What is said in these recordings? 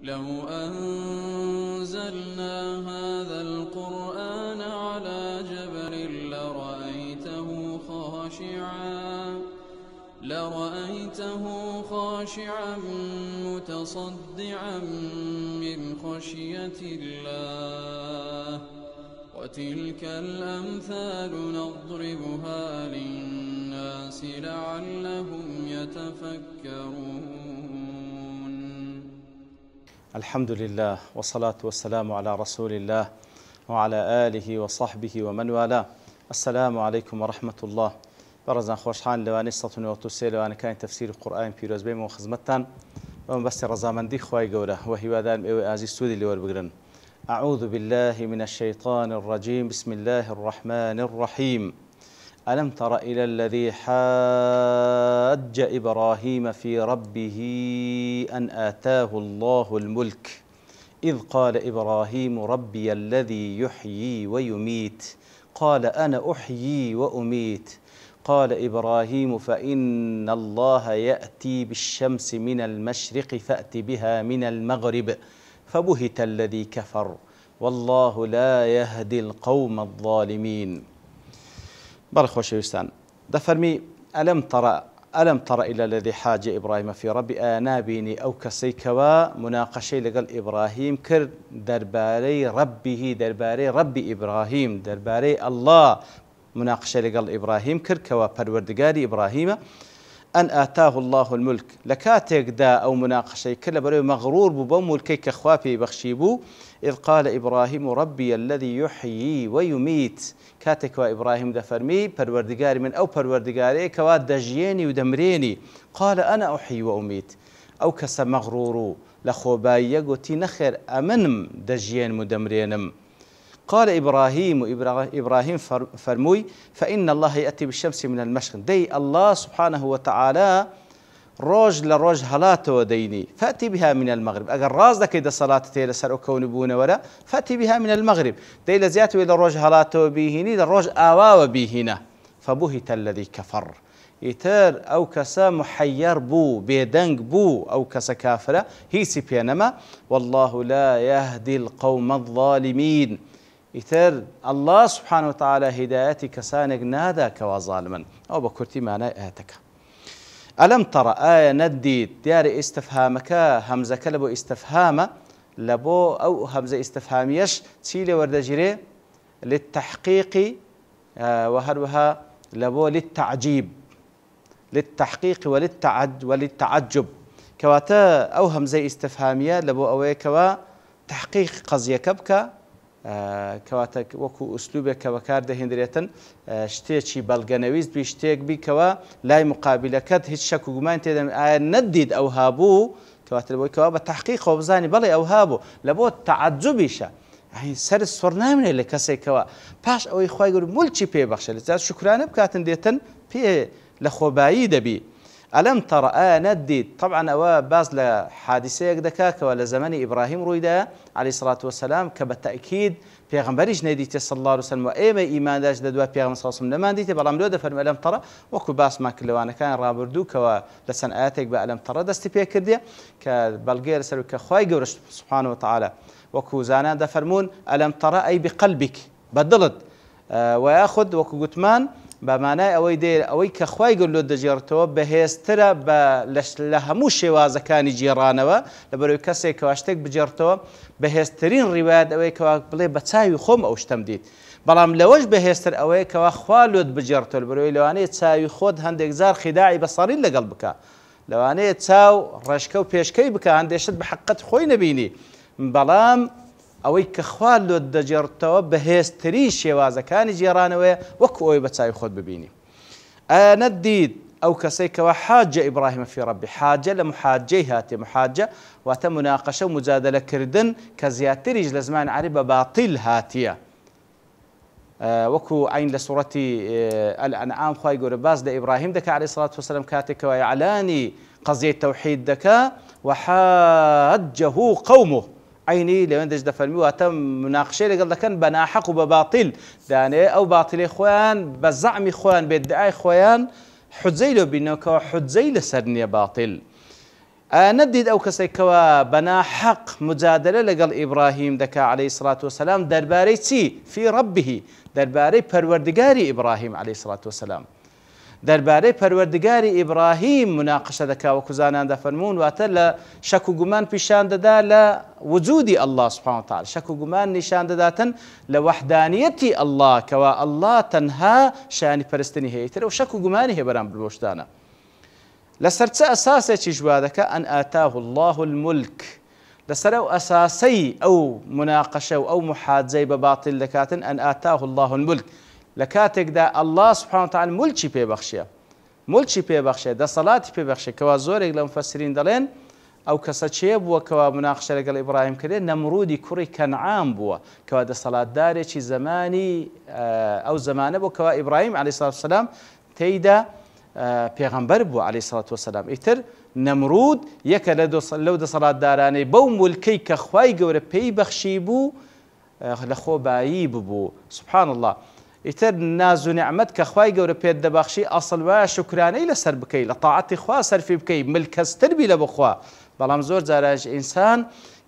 لو أنزلنا هذا القرآن على جبل لرأيته خاشعا متصدعا من خشية الله وتلك الأمثال نضربها للناس لعلهم يتفكرون. الحمد لله والصلاة والسلام على رسول الله وعلى آله وصحبه ومن والاه. السلام عليكم ورحمة الله. برزان خوشحان لواني سطن وتسيل وأنا كان تفسير القرآن في رزبي وخدمتان ومن بس رزامندي خواي قوله وهي ذا أزي السودي اللي وربقرن. أعوذ بالله من الشيطان الرجيم. بسم الله الرحمن الرحيم. ألم تر إلى الذي حاج إبراهيم في ربه أن آتاه الله الملك إذ قال إبراهيم ربي الذي يحيي ويميت قال أنا أحيي وأميت قال إبراهيم فإن الله يأتي بالشمس من المشرق فأت بها من المغرب فبهت الذي كفر والله لا يهدي القوم الظالمين. برخوش يستان دفرمي ألم تر إلى الذي حاج إبراهيم في ربي آنا بيني أو كسيكوا مناقشة لقل إبراهيم كر درباري ربه درباري ربي إبراهيم درباري الله مناقشة لقل إبراهيم كر كوا پروردگاري إبراهيم أن آتاه الله الملك لكاتك دا أو مناقشة كلا بري مغرور ببو ملكي كخوافي بخشيبو إذ قال إبراهيم ربي الذي يحيي ويميت كاتك وإبراهيم دفرمي پروردگاري من أو پروردگاري كوا دجيني ودمريني قال أنا أحيي وأميت أو كس مغرور لخوبايا قوتي نخير أمنم دجين مدمرينم قال إبراهيم فرموي فإن الله يأتي بالشمس من المشرق دي الله سبحانه وتعالى روج لروج هلاته ديني فأتي بها من المغرب أجر راز ذاك إذا صلاة تيل سر أكون بونا ولا فأتي بها من المغرب دي لزيات إلى روج هلاته بهني لروج آوا بهنا فبهت الذي كفر يتر أو كسا محير بو بيدنج بو أو كسا كافرة هي سبيانما والله لا يهدي القوم الظالمين يتر الله سبحانه وتعالى هدايتي كسانك نادا كوا ظالما أو بكرتي معنا آتك. ألم ترى آية ندي ديار استفهامك همزة كلبو استفهام لبو أو همزة استفهاميش تسيلي وردجري للتحقيق وهروها لبو للتحقيق وللتعجب كواتا أو همزة استفهامية لبو أوي كوا تحقيق قضية كبكة كواتك وكو أسلوبك وكارده هندريتن شتيشي بلغنويز بيشتيك بي كوا لاي مقابلكت هيت شكو جمان تيدم نديد أو هابو كواتل بوي كوا بتحقيق وبزاني بلي أو هابو لبو تعجبيشا يعني سر الصورنامن اللي كسي كوا باش أو إخوة يقول ملتشي بي بخشة لذلك شكرانه بكاتن ديتن بي لخوبايي دبي ألم ترى ندي طبعا أوا باز لحادثة دكاك ولا زمن إبراهيم رويدا عليه الصلاة والسلام كبالتأكيد بيغمبريش نديت صلى الله عليه وسلم وإيما إيمان داش دوا بيغمبر صلى الله عليه وسلم لما نديت بلام لودا فرم ألم ترى وكو باس ما كلوانا كان رابردو كوا لسن آتك بألم ترى دستي بيكرديا كبلغير سلو كخواي قورش سبحانه وتعالى وكو زانا دا فرمون ألم ترى أي بقلبك بدلت ويأخذ وكو قتمان بمعنى أوي دير أوي كخواي يقول له دجيرتو بهسترا لهموش وازكاني جيرانوا لبرو كسي كواشتك بجيرتو بهسترين رواد أوي كوا بلي بتساوي خم أو شتمديد بلام لوج بهستر أوي كوا خوالود بجيرتو لبرو لواني تساوي خود هندك زار خداعي بصري لقلبك لواني تساو رشكو بيشكي بك عندشت بحقة خوي نبيني بلام أوي كخوالو دجرتو بهستري شوازكاني جيرانوي وكوي بتساوي خود ببيني نديد أو كسيك وحاج إبراهيم في ربي حاجة لمحاجيه هاتي محاجة وتم مناقشة ومجادلة كردن كزياتريج لزمان عربة باطل هاتية وكو عين لسورة الأنعام خواي قرباز لإبراهيم دكا عليه الصلاة والسلام كاتك ويعلاني قضية توحيد دكا وحاجه قومه عيني لو اندج دفرمي واتم مناقشه لقال كان بنا حق وبباطل داني او باطل اخوان بزعم اخوان بادعاء اخوان حجيلو بينك وحجيل سرني باطل نەدید ئەو کەسێکەوە بەناحەق مجادلە لەگەڵ ئیبراهیم دەکا عەلەیهی سڵات وسەلام دەربارەی چی؟ فی ڕەبیهی، دەربارەی پەروەردگاری ئیبراهیم عەلەیهی سڵات وسەلام، دەربارەی پەروەردگاری ئیبراهیم مناقشە دەکا وەکو زانان دەفەرمون، واتە لە شەک و گومان پیشان دەدا لە وجودی ئەڵڵا سوبحانە وتەعالا، شەک و گومان نیشان دەداتن لە وەحدانیەتی ئەڵڵا کەوا ئەڵڵا تەنها شایانی پەرستنی هەیە، تر ئەو شەک و گومانی هەیە بەرامبەر بۆ شتانە. لەسەر چه ئەساسێکی وا دەکا؟ ئەن ئاتاه الله الملک، لەسەر ئەو ئەساسەی ئەو مناقشە و ئەو محاجەی بە باتیل دەکاتن ئەن ئاتاه الله الملک، لە کاتێکدا ئەڵڵا سوبحانە وتەعالا مولکی پێبەخشیە، مولکی پێبەخشێ، دەسەڵاتی پێبەخشێ، کەوا زۆرێک لە مفەسرین دەڵێن ئەو کەسە چێ بووە کەوا مناقشە لەگەڵ ئیبراهیم کردێ؟ نەمرودی کوڕی کەنعام بووە کەوا دەسەڵاتدارێکی زمانی ئەو زمانە بوو کەوا ئیبراهیم عەلەیهی سڵات وسەلام تێیدا پێغەمبەر بووە عەلەیهی سڵات وسەلام. ئیتر نەمرود یەکە لەو دەسەڵاتدارانەی بەو مولکەی کە خوای گەورە پێی بەخشی بوو لە خۆبایی ببوو. سوبحان الله. ئیتر ناز و نعمەت کە خوای گەورە پێت دەبەخشی ئەسڵ وایە شوکرانەی لەسەر بکەی، لە تاعەتی خوا سەرفی بکەی، ملکەستر بی لە بۆ خوا. بەڵام زۆر جاراش ئینسان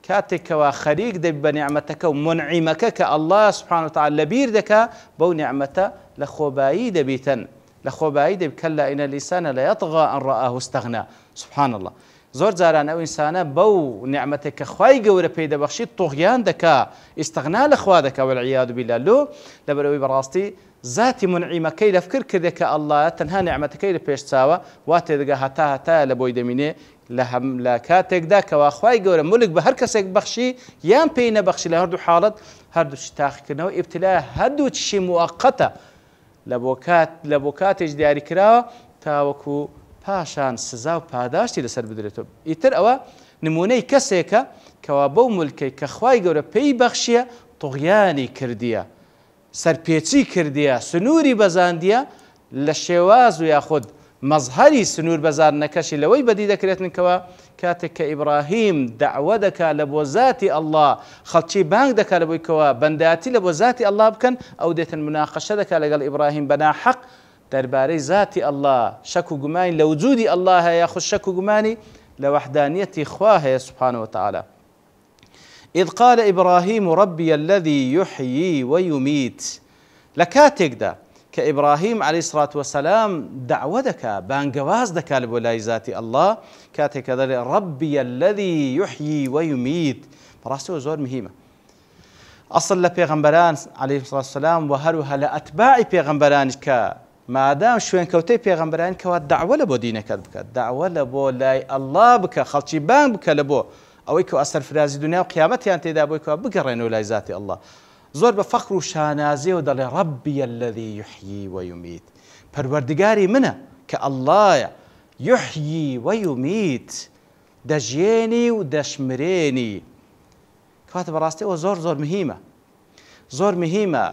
کاتێکەوە خەریک دەبی بە نعمەتەکە و منعیمەکە کە ئەڵڵا سوبحانە وتەعالا لەبیر دەکا، بەو نعمەتە لە خۆبایی دەبیتن، لە خۆبایی دەبی. کەلا ئینە الئینسانە لەیەطغا ئەن ڕەئاه استەغنا. سوبحان الله. زۆر جاران ئەو ئینسانە بەو نعمەتێک کە خوای گەورە پێی دەبەخشی تۆغیان دەکا، ئیستەغنا لە خوا دەکا وەالعیاذ بالله. لۆ لەبەرەوەی بەڕاستی ذاتی منعیمەکەی لە فکر کردێ کە ئەڵڵایە تەنها نعمەتەکەی لە پێش چاوە، وا تێدەگا هەتا لە بۆی دەمینێ لە کاتێکدا کەوا خوای گەورە مولک بە هەر کەسێک بەخشی یان پێی نەبەخشی، لە هەردوو حاڵەت هەردووچی تاقیکردنەوە ئیبتیلایە، هەردووچی موەقەتە لە بۆ کاتێک دیاری کراوە تاوەکو پاشان سزا و پاداشتی لەسەر بدرێتەوە. ئیتر ئەوە نمونەی کەسێکە کەوا بەو مولکەی کە خوای گەورە پێی بەخشیە تۆغیانی کردیە، سەرپێچی کردیە، سنووری بەزاندیە، لە شێواز و یاخود مەزهەری سنوور بەزاندنەکەشی لەوەی بەدی دەکرێتن کەوا کاتێک کە ئیبراهیم دەعوە دەکا لە بۆ ذاتی ئەڵڵا، خەڵکی بانگ دەکا لە بۆی کەوا بەندەتی لە بۆ ذاتی ئەڵڵا بکەن، ئەو دێتن مناقەشە دەکا لەگەڵ ئیبراهیم بەناحەق دەربارەی ذاتی ئەڵڵا، شەک و گومانی لە وجودی ئەڵڵا هەیە، یاخود شەک و گومانی لە وەحدانیەتی خوا هەیە سوبحانه وتەعالا. إذ قال إبراهيم ربي الذي يحيي ويميت، لكاتێکدا کە ئیبراهیم عەلەیهی سڵات وسەلام دعوە دەکا، بانگەواز دەکا لە بۆ لای ذاتی ئەڵڵا، کاتێککە دەڵێ ربي الذي يحيي ويميت. بەڕاستیەوە زۆر مهمە. ئەسڵ لە پێغەمبەران عەلەیهیمۇ الصلاة والسلام و هەروەها لە ئەتباعی پێغەمبەرانیش کە مادام شوێنکەوتەی پێغەمبەران کەوا دعوە لە بۆ دینەکەت بکات، دعوە لە بۆ لای ئەڵڵا بکە، خەڵکی بانگ بکە لە بۆ ئەوەی کە ئەسەرفرازی دنیا و قیامەتیان تێدا بۆی کەوا بگەڕێنەوە لای ذاتی ئەڵڵا. زۆر بە فەخر و شانازیەوە دەڵێ ربي الذي يحيي ويميت، پەروەردگاری منە کە ئەڵڵایە، يحيي ويميت، دەژێنی و دەشمرێنی. کەواتە بەڕاستیەوە زۆر مهمە، زۆر مهمە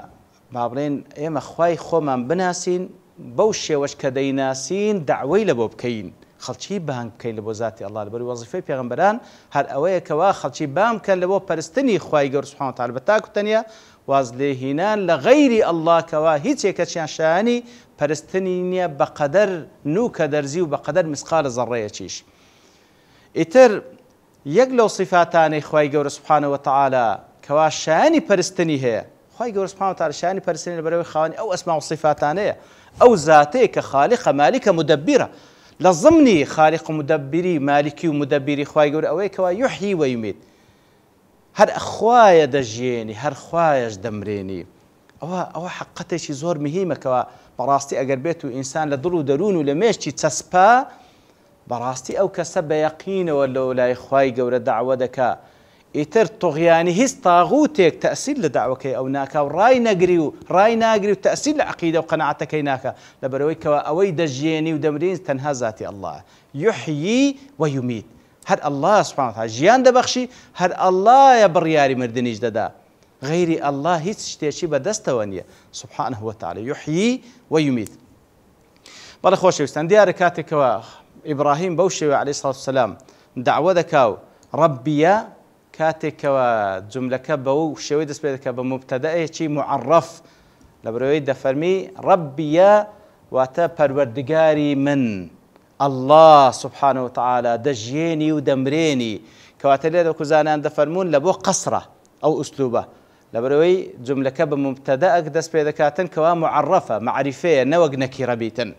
با بڵێن ئێمە خوای خۆمان بناسین، بەو شێوەش کە دەیناسین دعوەی لە بۆ بکەین، خەڵکی بانگ بکەین لە بۆ ذاتی ئەڵڵا. لەبەر وەزیفەی پێغەمبەران هەر ئەوەیە کەوا خەڵکی بانگ بکەن لە بۆ پەرستنی خوای گەورە سوبحانه وتەعالا، بە تاک و تەنیا واز لێهێنان لە غەیری ئەڵڵا کەوا هیچ یەکەچیان شایانی پەرستنی نییە بەقەدەر نووکە دەرزی و بەقەدەر مسقالە زەڕەیەکیش. ئیتر یەک لەو صفاتانەی خوای گەورە سوبحانه وتەعالا کەوا شایانی پەرستنی هەیە، خوای گەورە سوبحانه وتەعالا شایانی پەرستنی لەبەرەوەی خاوەنی ئەو ئەسما و صفاتانەیە، ئەو زاتەیە کە خاڵقە مالیکە مدەبیرە. لە ضمنی خاڵق و مدەبیری مالیکی و مدەبیری خوای گەورە ئەوەیە کەوا یحیی وەیومیت، هەر خوایە دەژێنی، هەر خوایەش دەمرێنی. ئەوە حقەتێکی زۆر مهمە کەوا بەڕاستی ئەگەر بێت و ئینسان لە دڵ و دەروون و لە مێشتی چەسپا، بەڕاستی ئەو کەسە بە یەقینەوە لە لای خوای گەورە دعوە دەکا. ئیتر تۆغیانی هیچ تاغوتێک تەئسیر لە دعوەکەی ئەو ناکا و ڕای ناگری و تەئسیر لە عەقیدە و قەناعەتەکەی ناکا، لەبەرەوەی کەوا ئەوەی دەژێنی و دەمرێن تەنها ذاتی ئەڵڵا، یحیی وەیومیت. هەر ئەڵڵا سوبحانه وتەعالا ژیان دەبەخشی، هەر ئەڵڵایە بڕیاری مردنیش دەدا، غەیری ئەڵڵا هیچ شتێکی بەدەستەوە نییە سوبحانه وتەعالا، یحیی وەیومیت. بەڵێ خۆشەویستان، دیارە کاتێکەوە ئیبراهیم بەو شێوە عەلەیهی سڵات وسەلام دعوە دەکا و ڕەبیە، کاتێکەوە جملەکە بەو شێوەی دەست پێ دەکات بە مبتەدەیەکی معەڕەف، لەبەرەوەی دەفەرمی ڕەبیە واتە پەروەردگاری من، الله سبحانه وتعالى دەژێنی و دەمرێنی کەواتە لێ دەکوزانان دەفەرمونون لە بۆ قەسرە ئەو ئوسلوبە لەبەرەوەی جملەکە بە مبتەدەئەک دەست پێ دەکاتن کەوا معرەفە معریفەیە نەوەک نەکیرە بیتن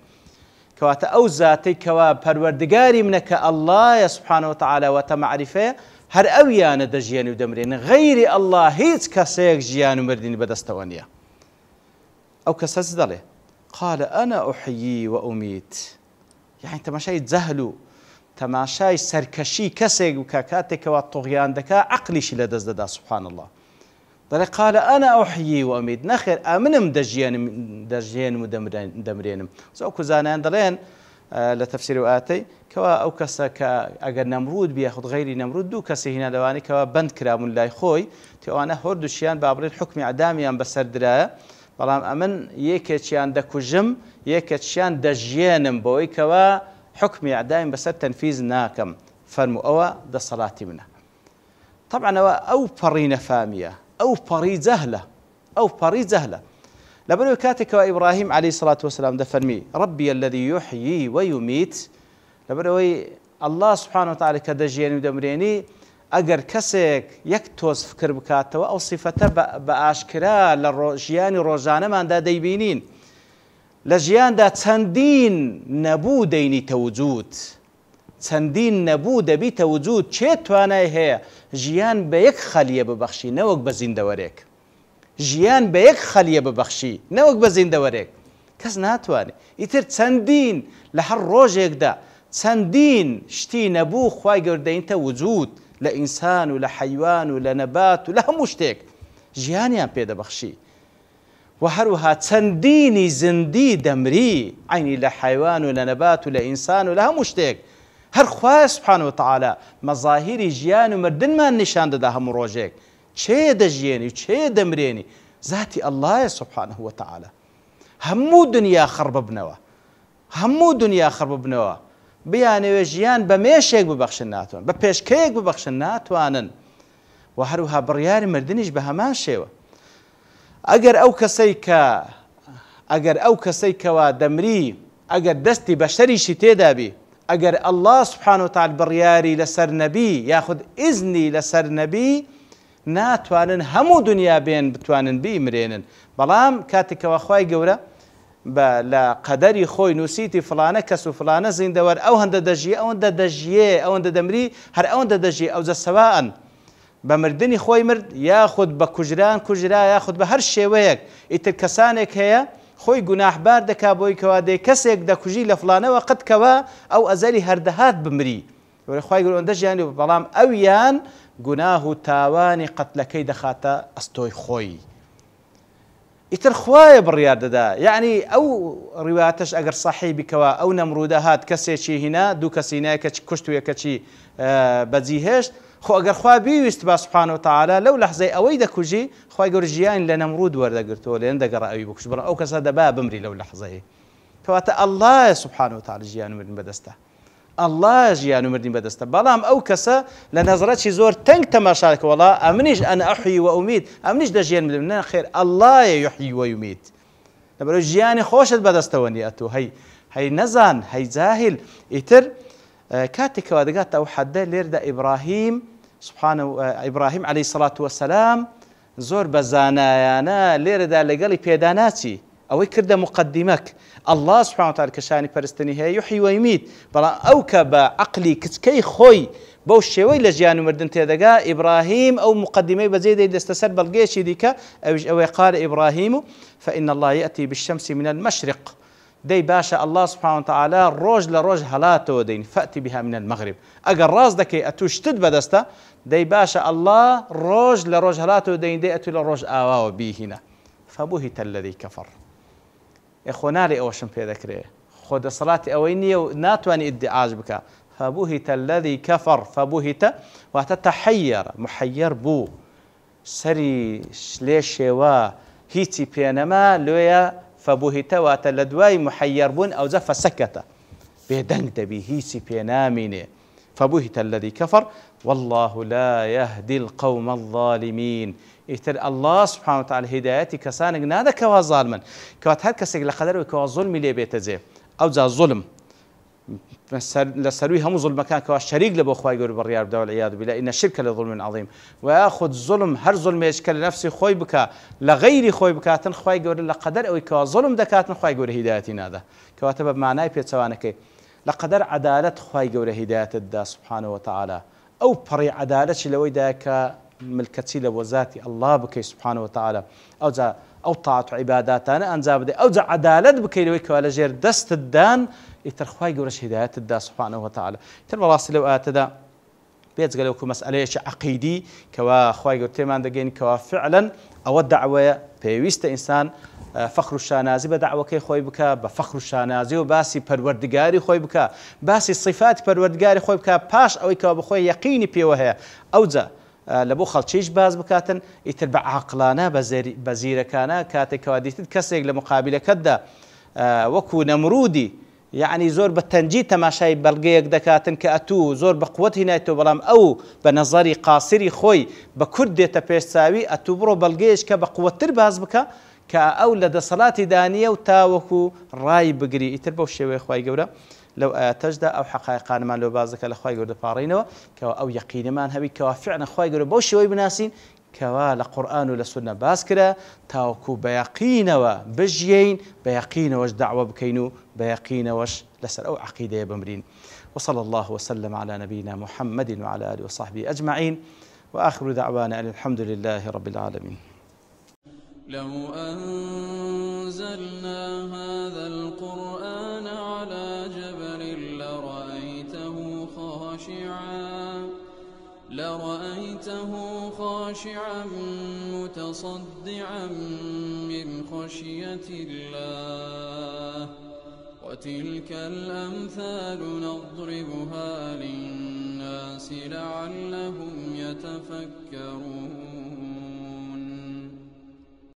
کەواتە ئەو زاتەی کەوا پەروەردگاری منە کە ئەڵڵایە سبحانه وتعالى وەتە معریفەیە هەر ئەویانە دەژێنی و دەمرێنن غەیری ئەڵڵا هیچ کەسەیەک ژیان و مردنی بەدەستەوە نییە ئەو کەسە چ دەڵێ قال أنا أحيي وأميت يعني تەماشای جەهل و تەماشای سەرکەشی کەسێک بکە کاتێکەوە تۆغیان دەکا عەقلیشی لەدەست دەدا سبحان الله دەڵێ قال أنا أحيي وأميت نەخێر ئەمنم دەژێنم و دەمرێنم ئەو کوزانیان دەڵێن لە تەفسیر و ئاتەی کەوا ئەو کەسە کە ئەگەر نەمرود بیە خود غەیری نەمرود دوو کەسی هینە لەوانەی کەوا بەند کرابوون لای خۆی تێوانە هەردووشیان با بڵێن حکمی ئەعدامیان بەسەر درایە بەڵام ئەمن یەکێکیان دەکوژم یەکێکیان دەژێنم بۆی کەوا حکمی ئەعدایم بەسەر تەنفیز ناکەم فەرموو ئەوە دەسەڵاتی منە طبعا ئەو پەڕی نەفامیە ئەو پەڕی جەهلە ئەو پەڕی جەهلە لەبەرەوەی کاتێکەوە ئیبراهیم عەلەیهی الصلاة والسلام دەفەرمی ربي الذي يحيي ويميت لەبەرەوەی الله سبحانه وتعالى کە دەژێنی و دەمرێنی ئەگەر کەسێک یەک تۆز فکر بکاتەوە ئەو سیفەتە بە ئاشکرا لە ژیانی ڕۆژانەماندا دەیبینین لە ژیاندا چەندین نەبوو دەینیتە وجود چەندین نەبوو دەبیتە وجود چێ توانای هەیە ژیان بە یەک خەلیە ببەخشی نەوەک بە زیندەوەرێک ژیان بە یەک خەلیە ببەخشی نەوەک بە زیندەوەرێک کەس ناتوانێت ئیتر چەندین لە هەر ڕۆژێکدا چەندین شتی نەبوو خوای گەورە دەینتە وجود لە ئینسان و لە حەیوان و لە نەبات و لە هەموو شتێک ژیانیان پێدەبەخشی و هەروەها چەندینی زندی دەمری عینی لە حەیوان و لە نەبات و لە ئینسان و لە هەموو شتێک هەر خوای سبحانه وتعالى مەظاهیری ژیان و مردنمان نیشان دەدا هەموو ڕۆژێک چێ دەژێنی و چێ دەمرێنی ذاتی ئەڵڵایە سبحانه وتعالى هەموو دنیا خڕ ببنەوە هەموو دنیا خڕ ببنەوە بیانەوێ ژیان بە مێشێک ببەخشن ناتوانن بە پێشکەیەک ببەخشن ناتوانن و هەروها بڕیاری مردنیش بە هەمان شێوە ئەگەر ئەو کەسەی کەوا دەمری ئەگەر دەستی بە شەریشی تێدا بی ئەگەر ئەڵڵا سبحانه وتعالى بڕیاری لەسەر نەبی یاخود ئیزنی لەسەر نەبی ناتوانن هەموو دنیا بێن بتوانن بیمرێنن بەڵام کاتێکەوە خوای گەورە لە قەدەری خۆی نووسیتی فلانە کەس و فلانە زیندەوەر ئەو هەندە دەژیە ئەوەندە دەژیێ ئەوەندە دەمری هەر ئەوەندە دەژیێ ئەوجە سەواءن بە مردنی خۆی مرد یاخود بە کوژران کوژرا یاخود بە هەر شێوەیەک ئیتر کەسانێک هەیە خۆی گوناحبار دەکا بۆی کەوا دێ کەسێک دەکوژی لە فلانەوە قەت کەوا ئەو ئەزەلی هەردەهات بمری خوای گەورە ئەوەندە ژیانی بەڵام ئەویان گوناه و تاوانی قەتلەکەی دەخاتە ئەستۆی خۆی ئیتر خوایە بڕیار دەدا یعنی ئەو ڕیواتەش ئەگەر سەحیح بیکەوە ئەو نەمرودە هات کەسێکی هینا دوو کەسی هینایە کەچی کوشت و یەکەچی بەجیهێشت خۆ ئەگەر خوا بیویست با سبحانه وتعالى لەو لەحزەی ئەوەی دەکوژی خوای گەورە ژیانی لە نەمرود وەردەگرتەوە لێن دەگەڕا ئەوی بکوژ بڕە ئەو کەسە دەبا بمری لەو لەحزەیە کەواتە ئەڵڵایە سبحانه وتعالى ژیان و مردن بەدەستە ئەڵڵایە ژیان و مردن بەدەستە بەڵام ئەو کەسە لە نەزرەتی زۆر تەنگ تەماشاکە وەڵا ئەمنیش ئەنا ئەحیی وئومید ئەمنیش دەژێن مردن نەخێر ئەڵڵایە یحیی وەیومید لەبەرەوەی ژیانی خۆشت بەدەستەوە نیە تۆ هەی نەزان هەی جاهل ئیتر کاتێکەوە دەگاتە ئەو حەدە لێردا ئیبراهیم عەلەیهی الصلاة والسلام زۆر بە زانایانە لێرەدا لەگەڵی پێدا ناچی ئەوەی کردە مقدمەک الله سبحانه وتعالى کەشانی پەرستنی هەیە یحیی وەیومید بەڵام ئەو کە بە عەقلی کچکەی خۆی بەو شێوەی لە ژیان و مردن تێدەگا ئیبراهیم ئەو مقدمەی بەجێ دەی دەستە سەر بەڵگەیەکی دیکە ئەوەی قال ئیبراهیم فإن الله يأتي بالشمس من المشرق دەی باشە الله سبحانه وتعالى ڕۆژ لە ڕۆژ هەڵاتەوە دەین فأتي بها من المغرب ئەگەر ڕاست دەکەی ئەتوو شتت بەدەستە دەی باشە الله ڕۆژ لە ڕۆژ هەڵاتەوە دەین دەی ئەتوو لە ڕۆژ ئاواوە بیهینە فبهت الذي كفر خۆ ناڵێ ئەوەشم پێ دەکرێ خۆ دەسەڵاتی ئەوەی نییە و ناتوانانی ئیدعاش بکە فبهت الذي كفر فبهت واتە تحير محير بوو سەری لێ شێوە هیچی پێنەما لێیە فبهت واتە لە دوای محير بوون ئەوجە فسكت بێدەنگ دەبی هیچی پێنامینێ فبهت الذي كفر والله لا يهدي القوم الظالمين ئیتر الله سبحانه وتعالى هدایەتی کەسانێک نادەکەوە زاڵمن کەوات هەر کەسێک لە قەدەرەوەی کەوا زوڵمی لێ بێتە جێ ئەوجا زوڵم لسروي هم ظلم مكان كوا شريك لبو خوي جور بريار بدو والعياذ بالله إن الشرك لظلم عظيم ويأخذ ظلم هر ظلم يشكل نفسي خوي بك لغير خوي بكاتن خوي جور لقدر أو كوا ظلم دكاتن خوي جور هدايتنا هذا كواتب بمعنى بيتسوانك لقدر عدالة خوي جور هداية الدا سبحانه وتعالى أو بري عدالة لو ذاك ملكتي لوزاتي الله بك سبحانه وتعالى أو طاعة عباداتنا أنزابدي أو عدالة بكي لويك ولا جير دست الدان يترخواي قولش هداية الدا سبحانه وتعالى ترى لو آتدا بيت قالوا لكم مسألة عقيدي كوا خواي قلت ما دقين كوا فعلا أو الدعوة بيويست إنسان فخر الشانازي بدعوة كي خوي بك بفخر الشانازي وباسي پروردگاري خوي بك باسي صفات پروردگاري خوي بك باش أو كوا بخوي يقيني بيوهي أوزا لبو خلچيش باز بكاتن يتربع عقلانا بزيركانا كاتك وديتد كسيق لمقابله كدا وكو نمرودي يعني زور بالتنجي تماشاي بلقيك دكاتن كأتو زور بقوته نايتو بلام أو بنظري قاصري خوي بكردي تبيساوي أتو برو بلقيش كبقوة ترباز بك كأولد صلاة دانية وتاوكو راي بقري يتربو الشيوي خوي قولا لو تجد أو حقائق ما لو بازك لخوي قرد بارينو أو يقين ما هبي كوا فعلا خوي قرد بوشي ويبناسين كوا لقرآن ولسنة باسكرة تاوكو بيقين وبجيين بيقين وش دعوة بكينو بيقين وش لسر أو عقيدة بمرين وصلى الله وسلم على نبينا محمد وعلى آله وصحبه أجمعين وآخر دعوانا أن الحمد لله رب العالمين. لو أنزلنا هذا القرآن على جبل لرأيته خاشعا متصدعا من خشية الله وتلك الأمثال نضربها للناس لعلهم يتفكرون